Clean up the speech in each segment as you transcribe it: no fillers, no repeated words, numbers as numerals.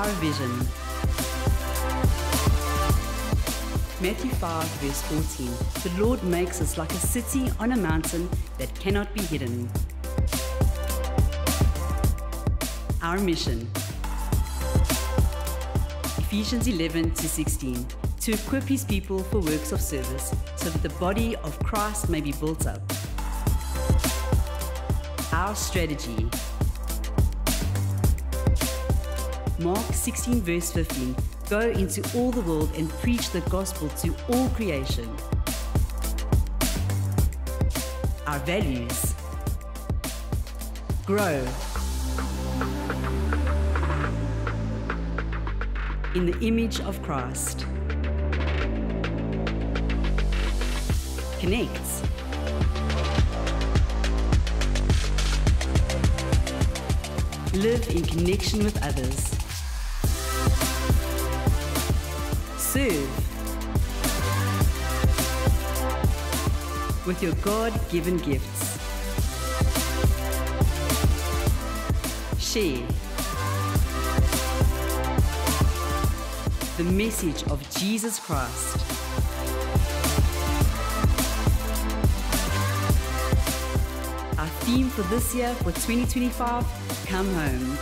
Our vision. Matthew 5 verse 14. The Lord makes us like a city on a mountain that cannot be hidden. Our mission. Ephesians 11-16. To equip his people for works of service, so that the body of Christ may be built up. Our strategy. Mark 16 verse 15. Go into all the world and preach the gospel to all creation. Our values. Grow. In the image of Christ. Connect. Live in connection with others. Serve. With your God-given gifts. Share. The message of Jesus Christ. Our theme for this year, for 2025, Come Home.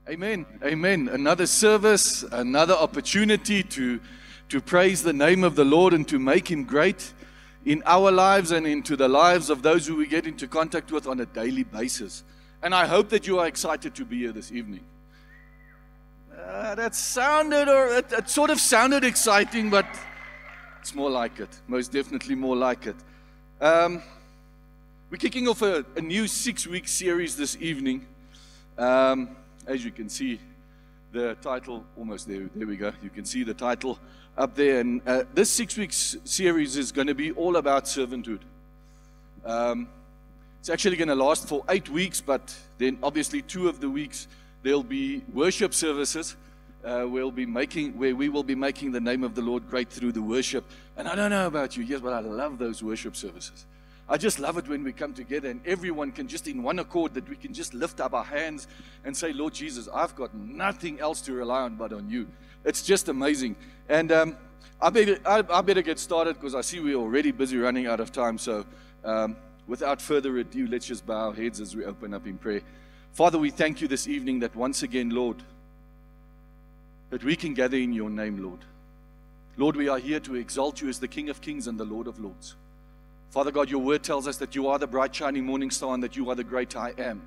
Amen. Amen. Another service, another opportunity to praise the name of the Lord and to make Him great in our lives and into the lives of those who we get into contact with on a daily basis. And I hope that you are excited to be here this evening. It sort of sounded exciting, but it's more like it. Most definitely more like it. We're kicking off a new 6-week series this evening. As you can see, the title, almost there we go. You can see the title up there. And this 6-week series is going to be all about servanthood. It's actually going to last for 8 weeks, but then obviously 2 of the weeks there'll be worship services where we will be making the name of the Lord great through the worship. And I don't know about you, yes, but I love those worship services. I just love it when we come together and everyone can just in one accord, that we can just lift up our hands and say, Lord Jesus, I've got nothing else to rely on but on you. It's just amazing. And I better get started because I see we're already busy running out of time. So without further ado, let's just bow our heads as we open up in prayer. Father, we thank you this evening that once again, Lord, that we can gather in your name, Lord. Lord, we are here to exalt you as the King of Kings and the Lord of Lords. Father God, your word tells us that you are the bright shining morning star and that you are the great I am.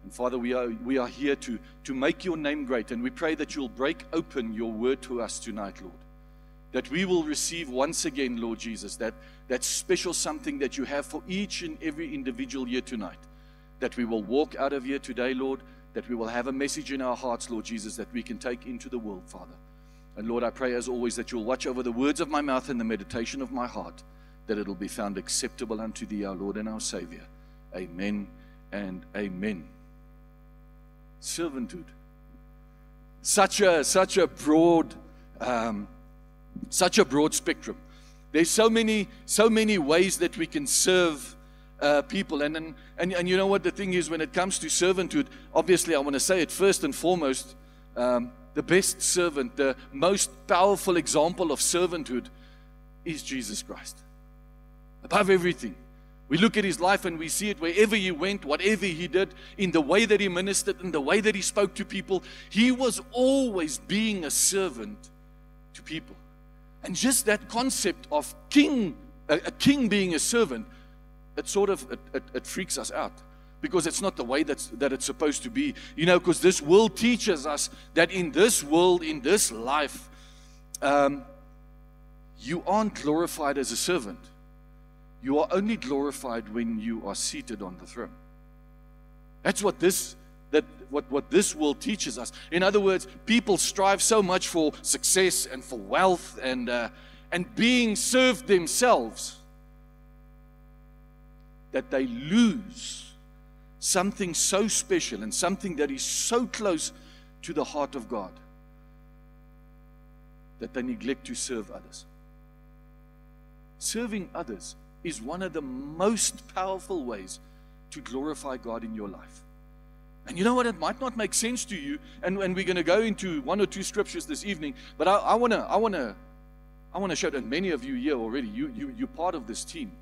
And Father, we are here to make your name great, and we pray that you'll break open your word to us tonight, Lord. That we will receive once again, Lord Jesus, that special something that you have for each and every individual here tonight. That we will walk out of here today, Lord, that we will have a message in our hearts, Lord Jesus, that we can take into the world, Father. And Lord, I pray as always that you'll watch over the words of my mouth and the meditation of my heart, that it'll be found acceptable unto thee, our Lord and our Savior. Amen and amen. Servanthood. Such a broad spectrum. There's so many ways that we can serve people. And you know what the thing is, when it comes to servanthood, obviously I want to say it first and foremost, the best servant, the most powerful example of servanthood is Jesus Christ. Above everything. We look at his life and we see it wherever he went, whatever he did, in the way that he ministered, in the way that he spoke to people. He was always being a servant to people. And just that concept of a king being a servant, it freaks us out. Because it's not the way that it's supposed to be. You know, because this world teaches us that in this world, in this life, you aren't glorified as a servant. You are only glorified when you are seated on the throne. That's what this world teaches us. In other words, people strive so much for success and for wealth and being served themselves that they lose something so special and something that is so close to the heart of God that they neglect to serve others. serving others is one of the most powerful ways to glorify God in your life. And you know what? It might not make sense to you, and we're going to go into one or two scriptures this evening, but I want to show that many of you here already, you're part of this team.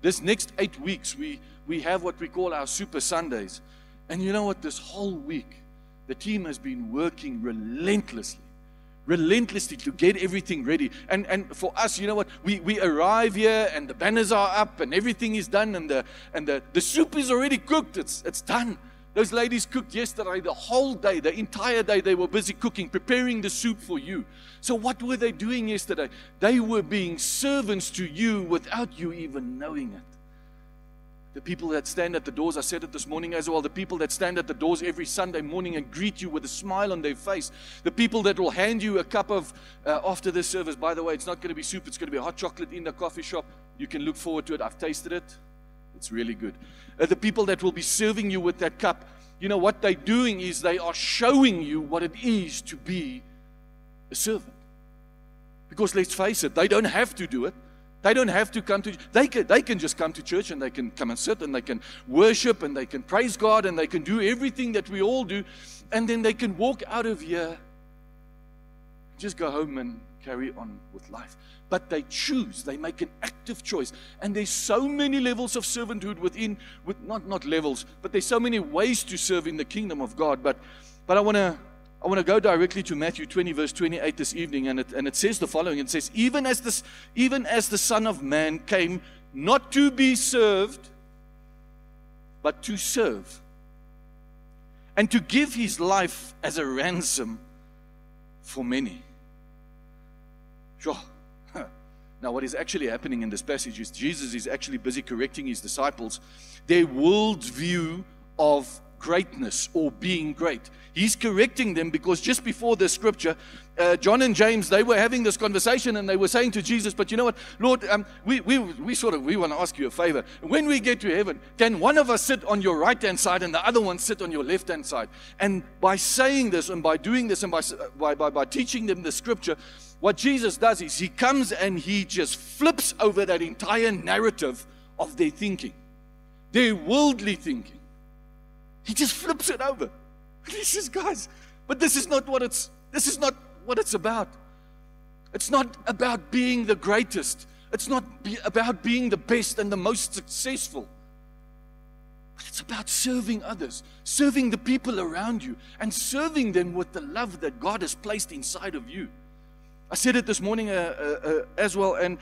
This next 8 weeks, we have what we call our Super Sundays. And you know what? This whole week, the team has been working relentlessly to get everything ready. And for us, you know what? We arrive here and the banners are up and everything is done and the soup is already cooked. It's done. Those ladies cooked yesterday, the whole day, the entire day they were busy cooking, preparing the soup for you. So what were they doing yesterday? They were being servants to you without you even knowing it. The people that stand at the doors, I said it this morning as well, the people that stand at the doors every Sunday morning and greet you with a smile on their face, the people that will hand you a cup of, after this service, by the way, it's not going to be soup, it's going to be hot chocolate in the coffee shop. You can look forward to it. I've tasted it. It's really good. The people that will be serving you with that cup, you know what they're doing is they are showing you what it is to be a servant. Because let's face it, they don't have to do it. They don't have to come to, they can just come to church and they can come and sit and they can worship and they can praise God and they can do everything that we all do, and then they can walk out of here, just go home and carry on with life. But they choose, they make an active choice. And there's so many levels of servanthood not levels, but there's so many ways to serve in the kingdom of God. But I want to go directly to Matthew 20, verse 28 this evening, and it says the following. It says, even as the Son of Man came not to be served, but to serve, and to give his life as a ransom for many. Sure. Now, what is actually happening in this passage is Jesus is actually busy correcting his disciples, their worldview of greatness or being great. He's correcting them because just before the scripture, John and James, they were having this conversation and they were saying to Jesus, but you know what, Lord, we want to ask you a favor. When we get to heaven, can one of us sit on your right-hand side and the other one sit on your left-hand side? And by saying this and by doing this and by teaching them the scripture, what Jesus does is he comes and he just flips over that entire narrative of their thinking, their worldly thinking. He just flips it over. He says, guys, but this is not what it's about. It's not about being the greatest. It's not about being the best and the most successful. But it's about serving others, serving the people around you, and serving them with the love that God has placed inside of you. I said it this morning as well, and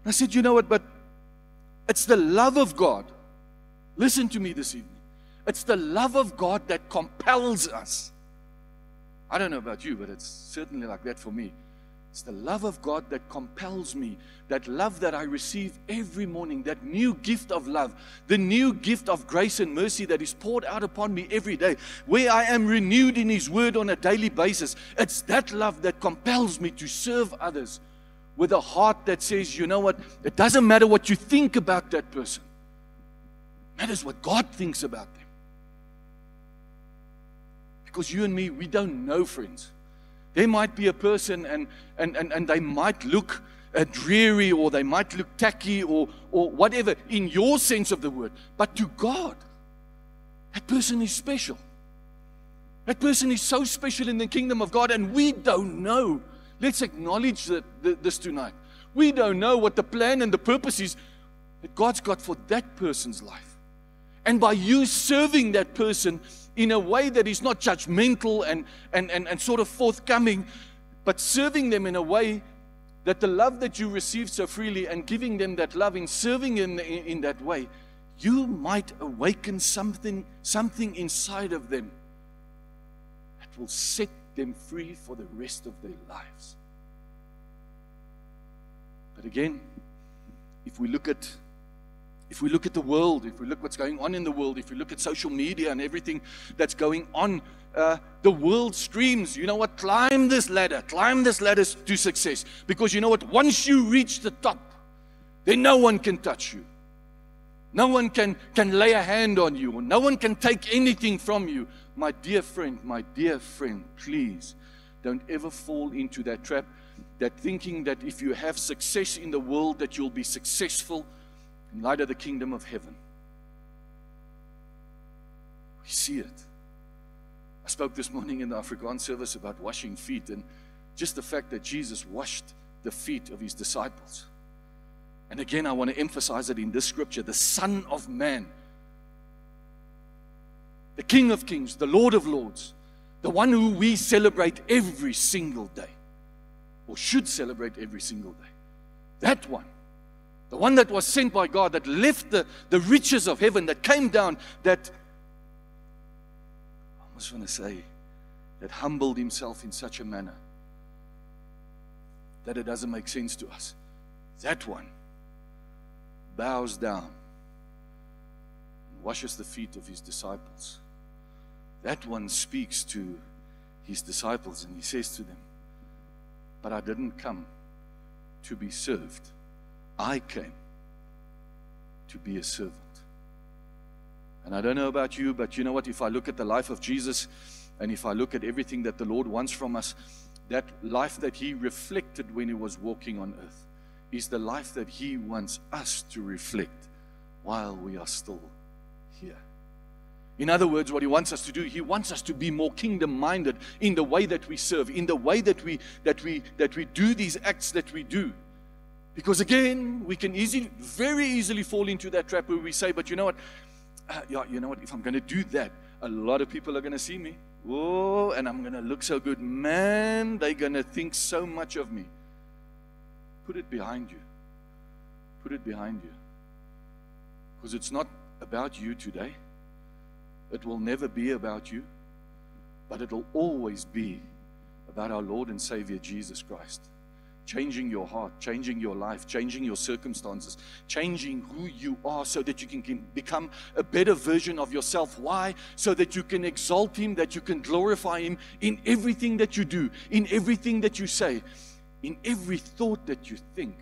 I said, you know what, but it's the love of God. Listen to me this evening. It's the love of God that compels us. I don't know about you, but it's certainly like that for me. It's the love of God that compels me, that love that I receive every morning, that new gift of love, the new gift of grace and mercy that is poured out upon me every day, where I am renewed in His Word on a daily basis. It's that love that compels me to serve others with a heart that says, you know what, it doesn't matter what you think about that person. It matters what God thinks about them. Because you and me, we don't know, friends. There might be a person and they might look dreary, or they might look tacky, or whatever in your sense of the word. But to God, that person is special. That person is so special in the kingdom of God, and we don't know. Let's acknowledge this tonight. We don't know what the plan and the purpose is that God's got for that person's life. And by you serving that person in a way that is not judgmental and sort of forthcoming, but serving them in a way that the love that you receive so freely and giving them that love and serving in that way, you might awaken something inside of them that will set them free for the rest of their lives. But again, if we look at the world, if we look what's going on in the world, if we look at social media and everything that's going on, the world screams, you know what, climb this ladder to success. Because you know what, once you reach the top, then no one can touch you. No one can lay a hand on you, or no one can take anything from you. My dear friend, please don't ever fall into that trap that thinking that if you have success in the world, that you'll be successful in light of the kingdom of heaven. We see it. I spoke this morning in the Afrikaans service about washing feet, and just the fact that Jesus washed the feet of his disciples. And again, I want to emphasize it in this scripture, the Son of Man, the King of Kings, the Lord of Lords, the one who we celebrate every single day, or should celebrate every single day. That one, the one that was sent by God, that left the riches of heaven, that came down, that, I just want to say, that humbled himself in such a manner that it doesn't make sense to us. That one bows down and washes the feet of his disciples. That one speaks to his disciples and he says to them, but I didn't come to be served. I came to be a servant. And I don't know about you, but you know what? If I look at the life of Jesus, and if I look at everything that the Lord wants from us, that life that he reflected when he was walking on earth is the life that he wants us to reflect while we are still here. In other words, what he wants us to do, he wants us to be more kingdom-minded in the way that we serve, in the way that we do these acts that we do. Because again, we can very easily fall into that trap where we say, but you know what? You know what? If I'm going to do that, a lot of people are going to see me. Oh, and I'm going to look so good. Man, they're going to think so much of me. Put it behind you. Put it behind you. Because it's not about you today. It will never be about you. But it will always be about our Lord and Savior Jesus Christ. Changing your heart, changing your life, changing your circumstances, changing who you are so that you can become a better version of yourself. Why? So that you can exalt him, that you can glorify him in everything that you do, in everything that you say, in every thought that you think.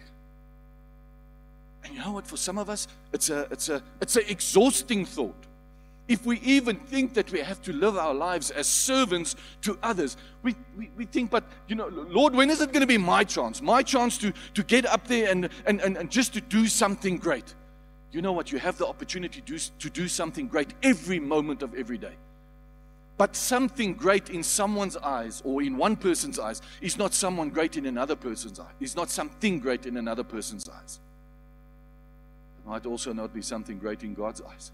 And you know what? For some of us, it's an exhausting thought. If we even think that we have to live our lives as servants to others, we think, but, you know, Lord, when is it going to be my chance? My chance to get up there and just to do something great. You know what? You have the opportunity to do something great every moment of every day. But something great in someone's eyes or in one person's eyes is not someone great in another person's eyes. It's not something great in another person's eyes. It might also not be something great in God's eyes.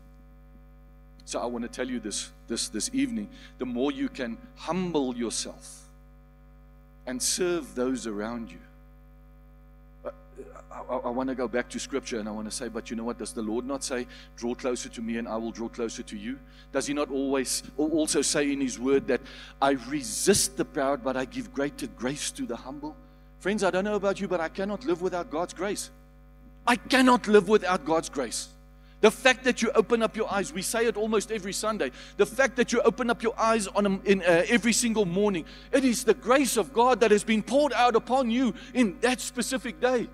So I want to tell you this evening, the more you can humble yourself and serve those around you. I want to go back to Scripture and I want to say, but you know what? Does the Lord not say, draw closer to me and I will draw closer to you? Does he not also say in his word that I resist the proud, but I give greater grace to the humble? Friends, I don't know about you, but I cannot live without God's grace. I cannot live without God's grace. The fact that you open up your eyes, we say it almost every Sunday. The fact that you open up your eyes every single morning, it is the grace of God that has been poured out upon you in that specific day.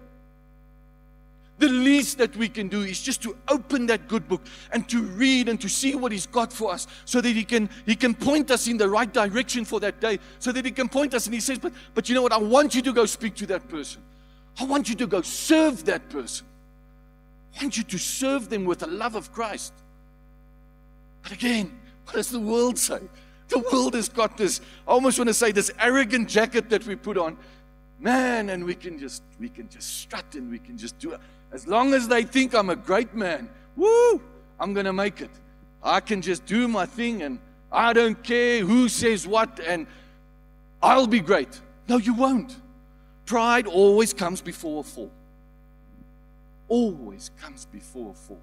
The least that we can do is just to open that good book and to read and to see what He's got for us, so that He can point us in the right direction for that day, so that He can point us and He says, but you know what, I want you to go speak to that person. I want you to go serve that person. I want you to serve them with the love of Christ. But again, what does the world say? The world has got this, I almost want to say, this arrogant jacket that we put on. Man, and we can just strut and we can just do it. As long as they think I'm a great man, woo, I'm going to make it. I can just do my thing and I don't care who says what and I'll be great. No, you won't. Pride always comes before a fall. Always comes before a fall.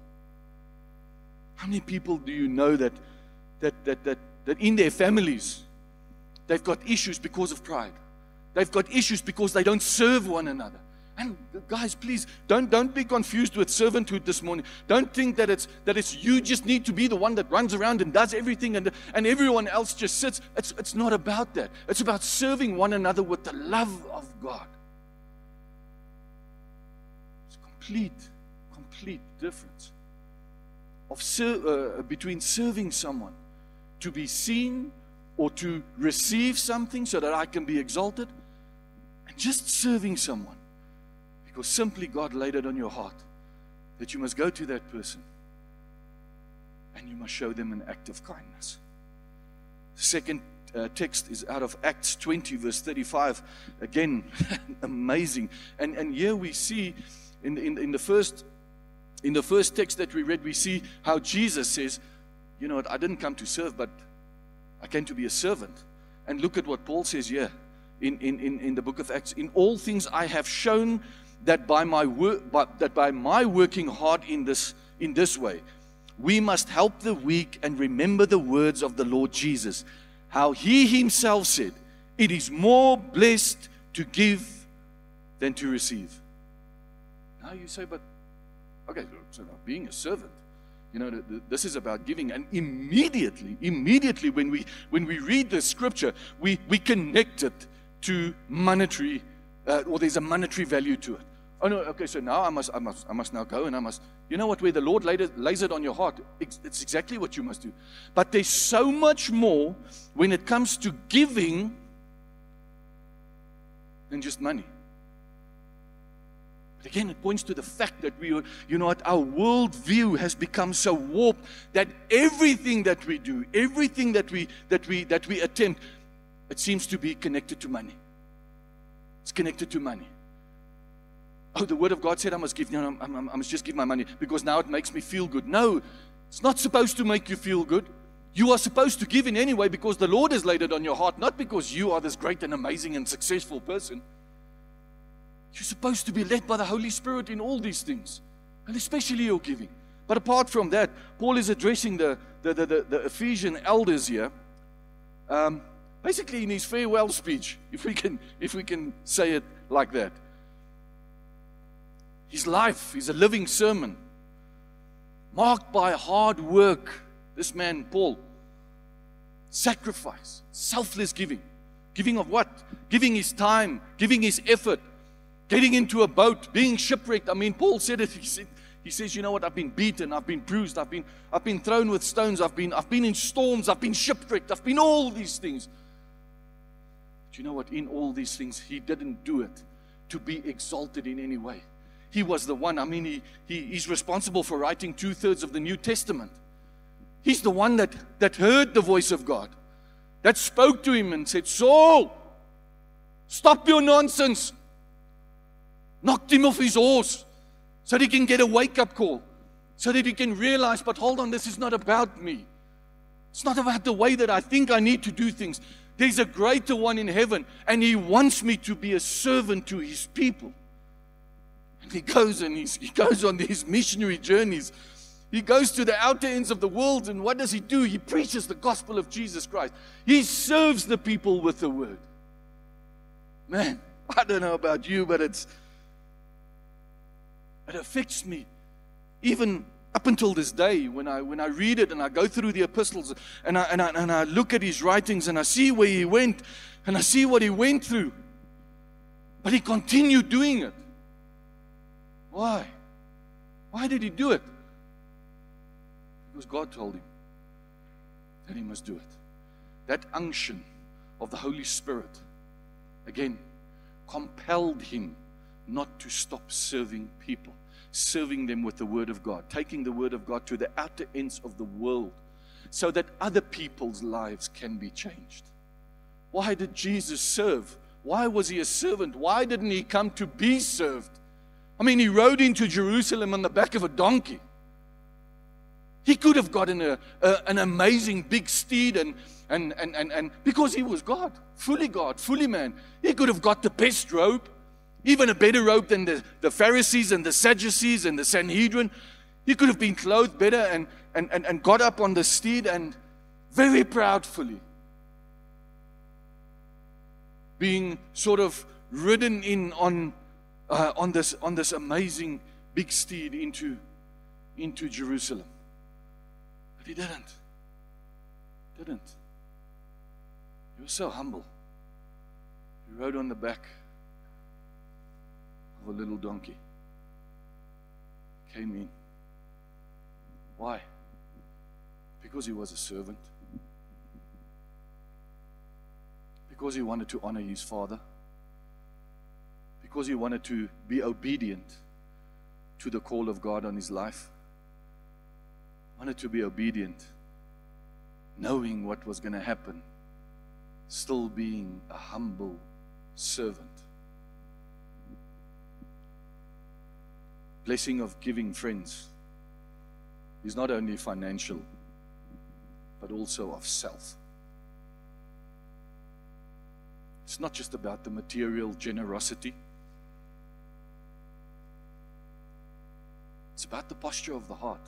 How many people do you know that in their families they've got issues because of pride? They've got issues because they don't serve one another. And guys, please don't be confused with servanthood this morning. Don't think that it's you just need to be the one that runs around and does everything and everyone else just sits. It's not about that. It's about serving one another with the love of God. It's a complete difference between serving someone to be seen or to receive something so that I can be exalted, and just serving someone because simply God laid it on your heart that you must go to that person and you must show them an act of kindness. The second text is out of Acts 20 verse 35. Again, amazing. And here we see in the first text that we read, we see how Jesus says, you know what, I didn't come to serve, but I came to be a servant. And look at what Paul says here in the book of Acts. In all things I have shown that by my working hard in this way, we must help the weak and remember the words of the Lord Jesus, how he himself said, it is more blessed to give than to receive. Now you say, but okay, so now being a servant, you know, this is about giving. And immediately when we read the scripture, we connect it to monetary, or there's a monetary value to it. Oh no, okay, so now I must now go and I must, you know what, where the Lord lays it on your heart, it's exactly what you must do. But there's so much more when it comes to giving than just money. But again, it points to the fact that our worldview has become so warped that everything that we do, everything that we attempt, it seems to be connected to money. It's connected to money. Oh, the Word of God said I must give. No, I must just give my money because now it makes me feel good. No, it's not supposed to make you feel good. You are supposed to give in any way because the Lord has laid it on your heart, not because you are this great and amazing and successful person. You're supposed to be led by the Holy Spirit in all these things, and especially your giving. But apart from that, Paul is addressing the Ephesian elders here, basically in his farewell speech, if we can say it like that. His life is a living sermon, marked by hard work. This man, Paul, sacrifice, selfless giving. Giving of what? Giving his time, giving his effort, getting into a boat, being shipwrecked. I mean, Paul said it. He says, you know what? I've been beaten, I've been bruised, I've been thrown with stones, I've been in storms, I've been shipwrecked, I've been all these things. But you know what? In all these things, he didn't do it to be exalted in any way. He was the one. I mean, he's responsible for writing 2/3 of the New Testament. He's the one that heard the voice of God, that spoke to him and said, Saul, stop your nonsense. Knocked him off his horse so that he can get a wake-up call, so that he can realize, but hold on, this is not about me. It's not about the way that I think I need to do things. There's a greater one in heaven, and he wants me to be a servant to his people. And he goes on these missionary journeys. He goes to the outer ends of the world, and what does he do? He preaches the gospel of Jesus Christ. He serves the people with the word. Man, I don't know about you, but it affects me. Even up until this day, when I read it and I go through the epistles and I look at his writings and I see where he went and I see what he went through. But he continued doing it. Why? Why did he do it? Because God told him that he must do it. That unction of the Holy Spirit, again, compelled him not to stop serving people, serving them with the Word of God, taking the Word of God to the outer ends of the world so that other people's lives can be changed. Why did Jesus serve? Why was he a servant? Why didn't he come to be served? I mean, he rode into Jerusalem on the back of a donkey. He could have gotten an amazing big steed and because he was God, fully man, he could have got the best robe, even a better robe than the Pharisees and the Sadducees and the Sanhedrin. He could have been clothed better and got up on the steed and very proudly being sort of ridden in on this amazing big steed into Jerusalem. But he didn't. He was so humble. He rode on the back of a little donkey. Came in. Why? Because he was a servant. Because he wanted to honor his father. because he wanted to be obedient to the call of God on his life. Wanted to be obedient, knowing what was going to happen, still being a humble servant. Blessing of giving, friends, is not only financial, but also of self. It's not just about the material generosity. It's about the posture of the heart.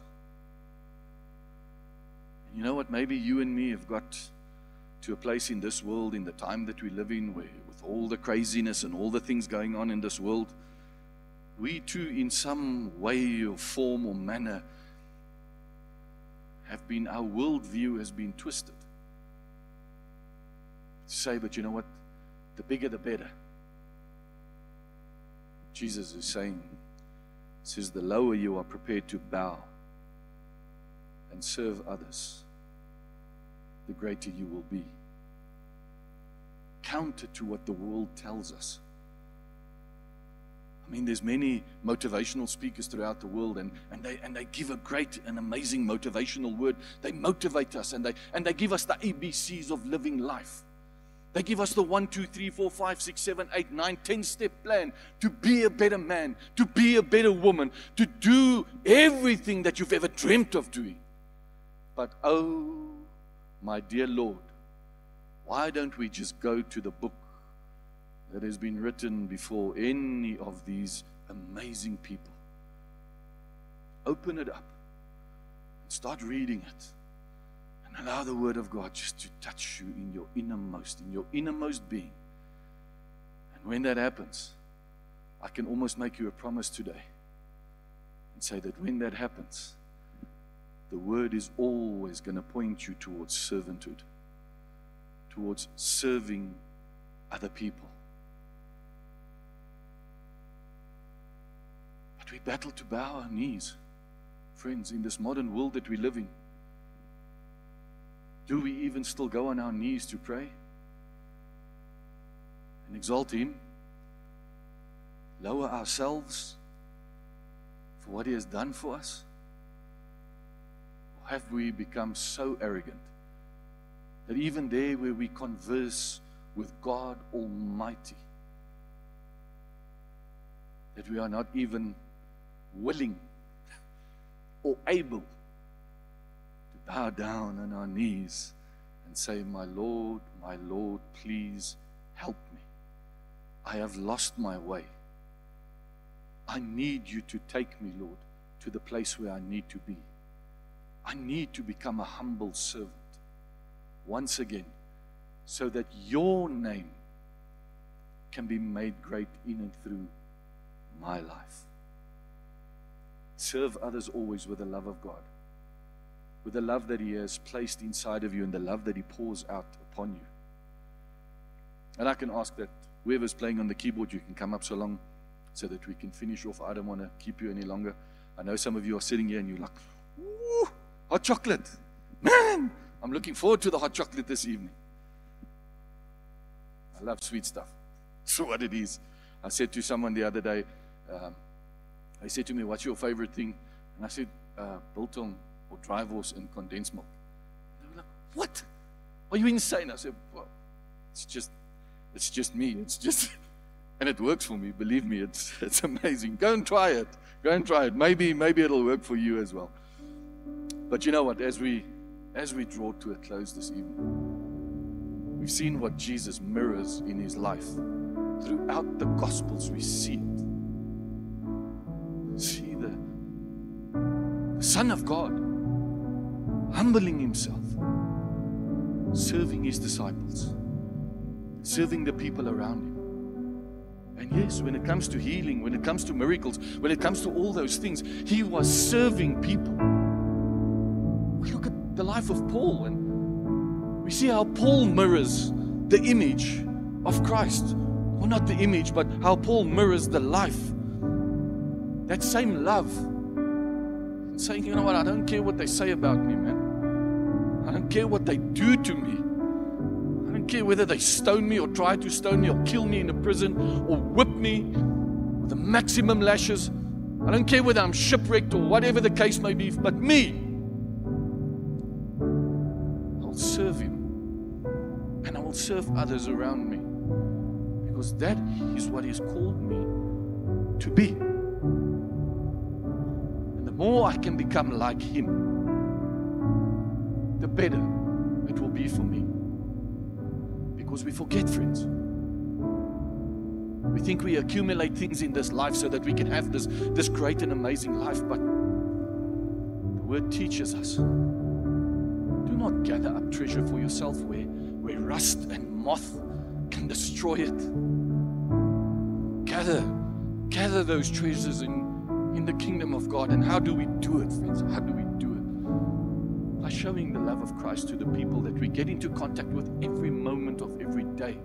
And you know what? Maybe you and me have got to a place in this world, in the time that we live in, where with all the craziness and all the things going on in this world, we too, in some way or form or manner, our worldview has been twisted. To say, but you know what? The bigger the better. Jesus is saying, says, the lower you are prepared to bow and serve others, the greater you will be. Counter to what the world tells us. I mean, there's many motivational speakers throughout the world, and they give a great and amazing motivational word. They motivate us, and they give us the ABCs of living life. They give us the 1, 2, 3, 4, 5, 6, 7, 8, 9, 10-step plan to be a better man, to be a better woman, to do everything that you've ever dreamt of doing. But oh, my dear Lord, why don't we just go to the book that has been written before any of these amazing people? Open it up and start reading it, and allow the Word of God just to touch you in your innermost being. And when that happens, I can almost make you a promise today and say that when that happens, the Word is always going to point you towards servanthood, towards serving other people. But we battle to bow our knees, friends, in this modern world that we live in. Do we even still go on our knees to pray and exalt Him? Lower ourselves for what He has done for us? Or have we become so arrogant that even there where we converse with God Almighty, that we are not even willing or able to bow down on our knees and say, my Lord, please help me. I have lost my way. I need you to take me, Lord, to the place where I need to be. I need to become a humble servant once again, so that your name can be made great in and through my life. Serve others always with the love of God, with the love that He has placed inside of you and the love that He pours out upon you. And I can ask that whoever's playing on the keyboard, you can come up so long so that we can finish off. I don't want to keep you any longer. I know some of you are sitting here and you're like, ooh, hot chocolate. Man, I'm looking forward to the hot chocolate this evening. I love sweet stuff. So what it is. I said to someone the other day, they said to me, what's your favorite thing? And I said, biltong or dry horse and condensed milk. And they were like, what? Are you insane? I said, well, it's just me. It's just, and it works for me. Believe me, it's amazing. Go and try it. Go and try it. Maybe it'll work for you as well. But you know what? As we draw to a close this evening, we've seen what Jesus mirrors in His life. Throughout the Gospels, we see it. See the Son of God humbling Himself, serving His disciples, serving the people around Him. And yes, when it comes to healing, when it comes to miracles, when it comes to all those things, He was serving people. We look at the life of Paul and we see how Paul mirrors the image of Christ. Well, not the image, but how Paul mirrors the life. That same love. And saying, you know what, I don't care what they say about me, man. I don't care what they do to me. I don't don't care whether they stone me or try to stone me or kill me in a prison or whip me with the maximum lashes. I don't care whether I'm shipwrecked or whatever the case may be, but me, I'll serve Him. And I will serve others around me. Because that is what He's called me to be. And the more I can become like Him, the better it will be for me. Because we forget, friends. We think we accumulate things in this life so that we can have this great and amazing life. But the Word teaches us, do not gather up treasure for yourself where rust and moth can destroy it. Gather those treasures in the kingdom of God. And how do we do it, friends? How do we do it? By showing the love of Christ to the people that we get into contact with every moment of every day.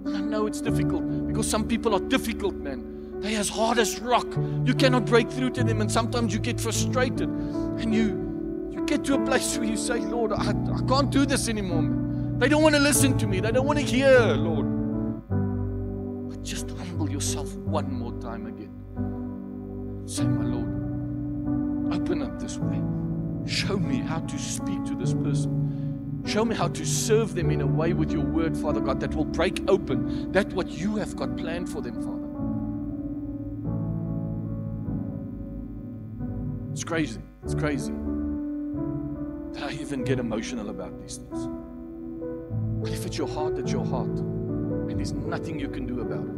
And I know it's difficult because some people are difficult, man. They're as hard as rock. You cannot break through to them, and sometimes you get frustrated. And you get to a place where you say, Lord, I can't do this anymore, man. They don't want to listen to me. They don't want to hear, Lord. But just humble yourself one more time again. Say, my Lord, open up this way. Show me how to speak to this person. Show me how to serve them in a way with your word, Father God, that will break open that what you have got planned for them, Father. It's crazy. It's crazy that I even get emotional about these things. But if it's your heart, it's your heart. And there's nothing you can do about it.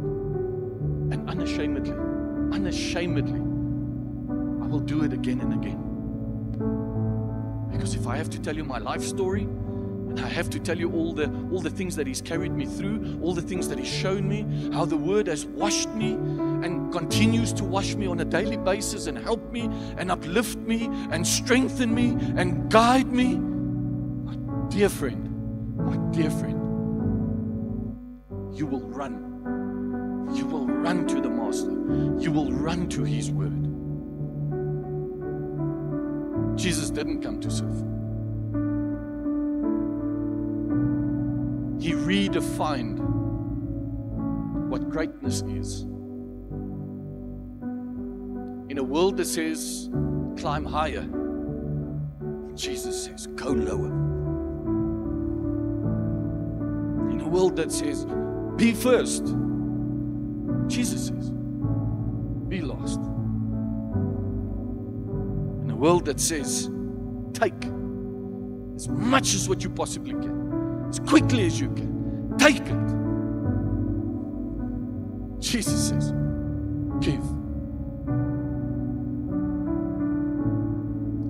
And unashamedly, I will do it again and again. Because if I have to tell you my life story, and I have to tell you all the things that He's carried me through, all the things that He's shown me, how the Word has washed me and continues to wash me on a daily basis and help me and uplift me and strengthen me and guide me, my dear friend, you will run. You will run to the Master. You will run to His Word. Jesus didn't come to serve. He redefined what greatness is. In a world that says, climb higher, Jesus says, go lower. In a world that says, be first, Jesus says, be last. In a world that says, take as much as what you possibly can, as quickly as you can, take it. Jesus says, give.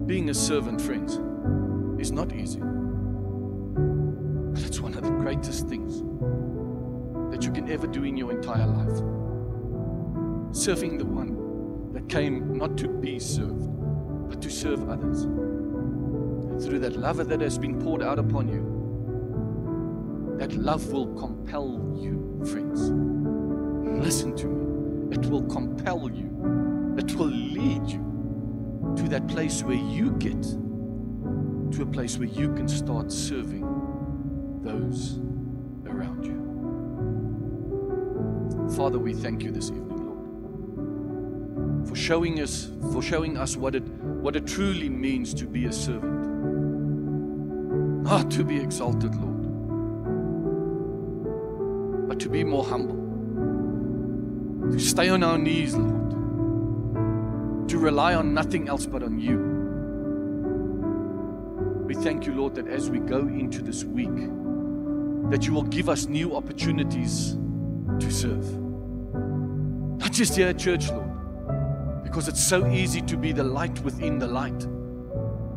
Being a servant, friends, is not easy. But it's one of the greatest things that you can ever do in your entire life. Serving the one that came not to be served, but to serve others. And through that love that has been poured out upon you, that love will compel you, friends. Listen to me. It will compel you. It will lead you to that place where you get to a place where you can start serving those around you. Father, we thank you this evening, Lord, for showing us what it truly means to be a servant. Not to be exalted, Lord, but to be more humble. To stay on our knees, Lord. To rely on nothing else but on you. We thank you, Lord, that as we go into this week, that you will give us new opportunities to serve. Not just here at church, Lord, because it's so easy to be the light within the light.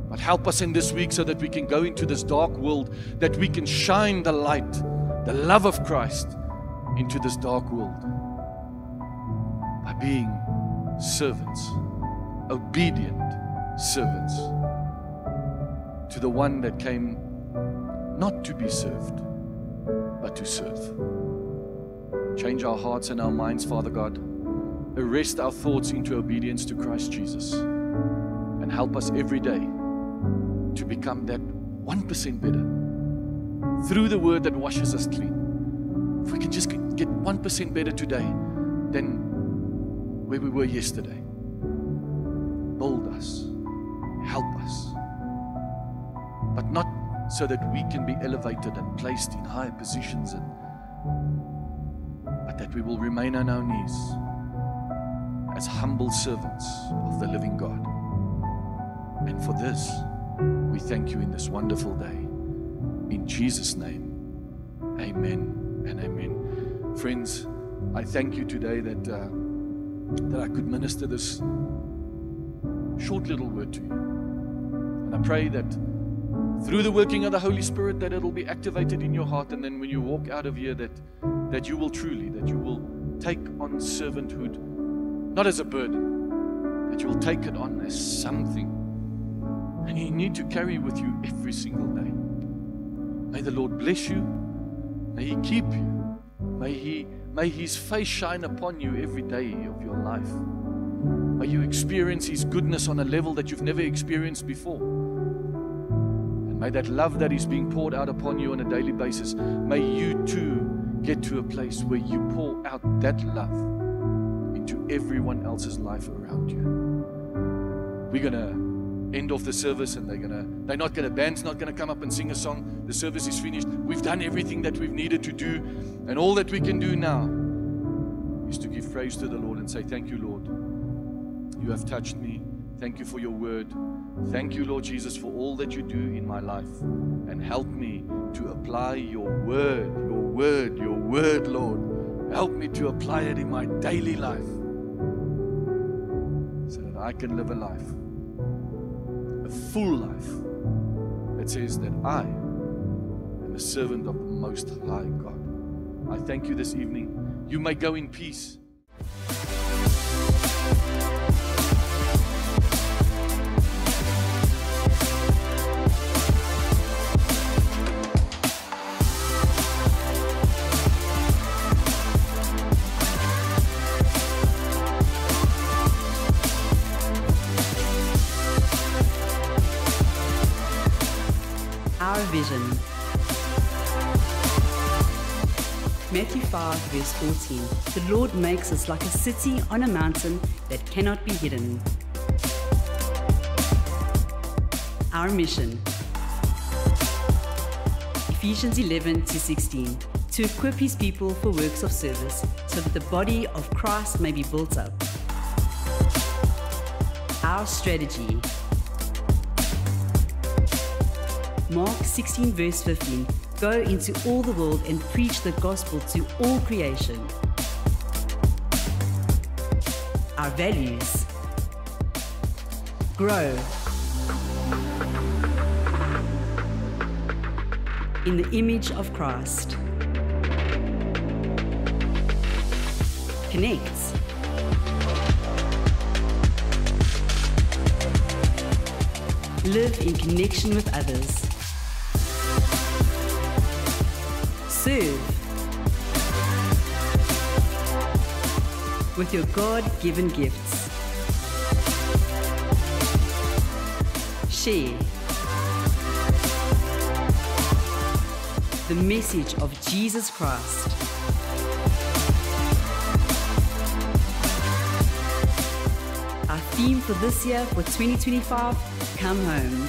But help us in this week so that we can go into this dark world, that we can shine the light, the love of Christ into this dark world by being servants, obedient servants to the one that came not to be served, but to serve. Change our hearts and our minds, Father God. Arrest our thoughts into obedience to Christ Jesus. And help us every day to become that 1% better through the word that washes us clean. If we can just get 1% better today than where we were yesterday. Build us, help us, but not so that we can be elevated and placed in higher positions, but that we will remain on our knees as humble servants of the living God. And for this, we thank you in this wonderful day. In Jesus' name, amen and amen. Friends, I thank you today that I could minister this short little word to you. And I pray that through the working of the Holy Spirit, that it'll be activated in your heart, and then when you walk out of here, that you will truly, that you will take on servanthood, not as a burden, that you will take it on as something, and you need to carry with you every single day. May the Lord bless you. May He keep you. May His face shine upon you every day of your life. May you experience His goodness on a level that you've never experienced before. And may that love that is being poured out upon you on a daily basis, may you too get to a place where you pour out that love into everyone else's life around you. We're going to end off the service, and band's not gonna come up and sing a song. The service is finished. We've done everything that we've needed to do, and all that we can do now is to give praise to the Lord and say, thank you, Lord. You have touched me. Thank you for your word. Thank you, Lord Jesus, for all that you do in my life, and help me to apply your word, Lord. Help me to apply it in my daily life so that I can live a life, a full life that says that I am a servant of the Most High God. I thank you this evening. You may go in peace. Our vision. Matthew 5 verse 14. The Lord makes us like a city on a mountain that cannot be hidden. Our mission. Ephesians 11-16. To equip His people for works of service, so that the body of Christ may be built up. Our strategy. Mark 16 verse 15. Go into all the world and preach the gospel to all creation. Our values. Grow. In the image of Christ. Connect. Live in connection with others. Serve with your God-given gifts. Share the message of Jesus Christ. Our theme for this year, for 2025, come home.